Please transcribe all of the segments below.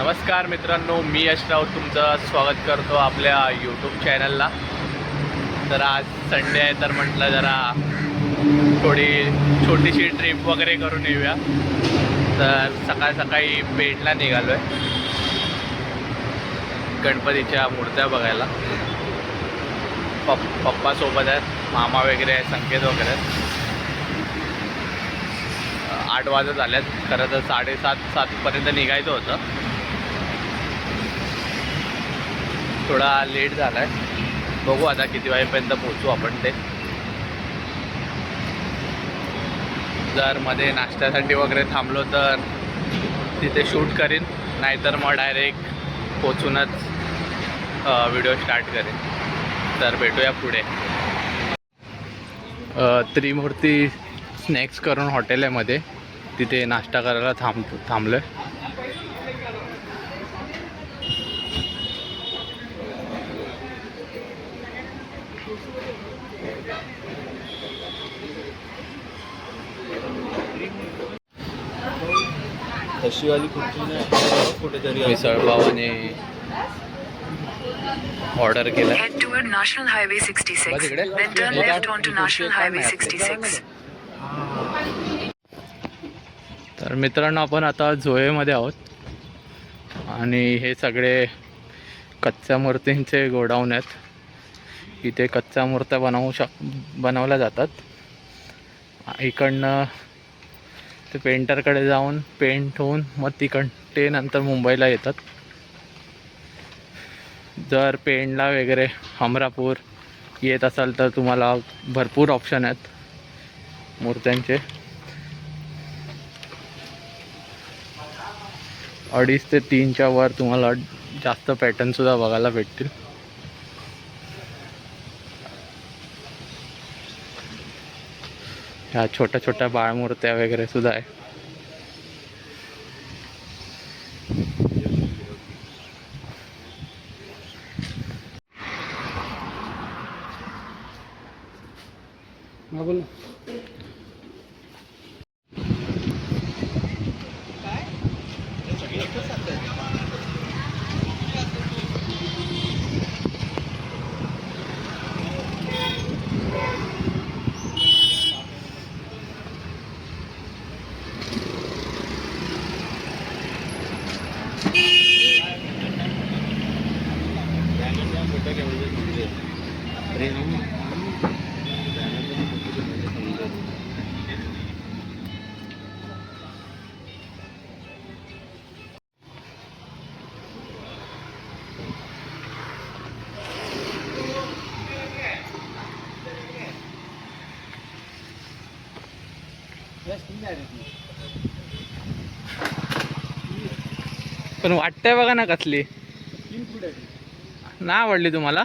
नमस्कार मित्रांनो, मी यश राऊत तुमचं स्वागत करतो आपल्या यूट्यूब चॅनलला। तर आज संडे आहे तर म्हटलं जरा थोडी छोटीशी ट्रिप वगैरे करून येऊया। तर सकाळी पेठला निघालो आहे गणपतीच्या मूर्त्या बघायला। पप्पा सोबत आहेत, मामा वगैरे आहे, संकेत वगैरे आहेत। 8 वाजत आल्यात, खरं तर 7:30-7पर्यंत निघायचं होतं। थोडा लेट झाला आहे, बघू आता किती वाजेपर्यंत पोहोचू आपण ते। जर मध्ये नाश्त्यासाठी वगैरे थांबलो तर तिथे शूट करीन, नाहीतर मग डायरेक्ट पोचूनच व्हिडिओ स्टार्ट करेन। तर भेटूया पुढे। त्रिमूर्ती स्नॅक्स करून हॉटेल आहे मध्ये, तिथे नाश्ता करायला थांबलो आहे। वाली कुठेतरी मिसळपावाने ऑर्डर केलं। Head toward National Highway 66, then turn left onto National Highway 66. तर मित्रांनो, आपण आता जोहेमध्ये आहोत आणि हे सगळे कच्च्या मूर्तींचे गोडाऊन आहेत। इथे कच्च्या मूर्त्या बनवल्या जातात। इकडनं ते पेंटरकडे जाऊन पेंट होऊन मग ते नंतर मुंबईला येतात। जर पेंडला वगैरे हमरापूर येत असाल तर तुम्हाला भरपूर ऑप्शन आहेत मूर्त्यांचे। 2.5 ते 3च्या वर तुम्हाला जास्त पॅटर्नसुद्धा बघायला भेटतील। ह्या छोट्या बाळमूर्त्या वगैरे सुद्धा आहे। बोल पण वाटतंय बघा ना कसली, ना आवडली तुम्हाला?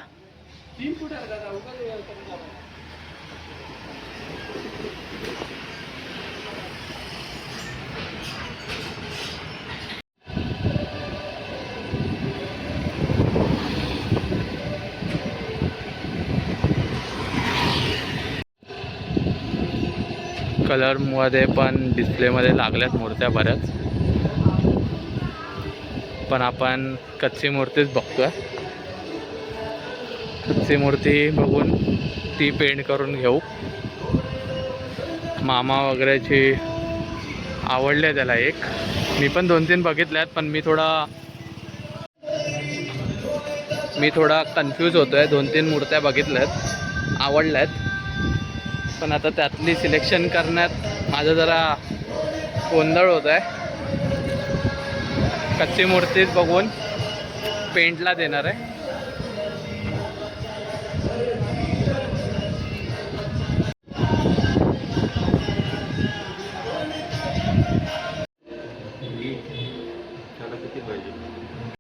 कलरमध्ये पण डिस्प्लेमध्ये लागल्यात मूर्त्या बऱ्याच, पण आपण कच्ची मूर्तीच बघतोय। कच्ची मूर्ती बघून ती पेंट करून घेऊ। मामा वगैरेची आवडले त्याला एक, मी पण 2-3 बघितल्यात, पण मी थोडा कन्फ्यूज होतोय। 2-3 मूर्त्या बघितल्यात, आवडल्यात, पण आता त्यातली सिलेक्शन करण्यात माझं जरा गोंधळ होत आहे। कच्ची मूर्तीच बघून पेंटला देणार आहे।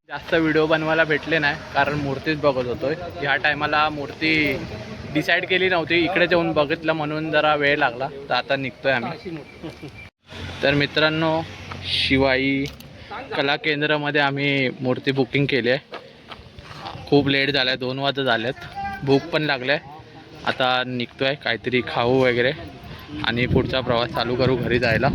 जास्त व्हिडिओ बनवायला भेटले नाही, कारण मूर्तीच बघत होतोय। ह्या टायमाला मूर्ती डिसाईड केली नव्हती, इकडे जाऊन बघितलं म्हणून जरा वेळ लागला। तर आता निघतोय आम्ही। तर मित्रांनो, शिवाई कला केंद्रामध्ये आम्ही मूर्ती बुकिंग केली आहे। खूप लेट झाला आहे, 2 वाजता झालेत, भूक पण लागली आहे। आता निघतोय, काहीतरी खाऊ वगैरे आणि पुढचा प्रवास चालू करू घरी जायला।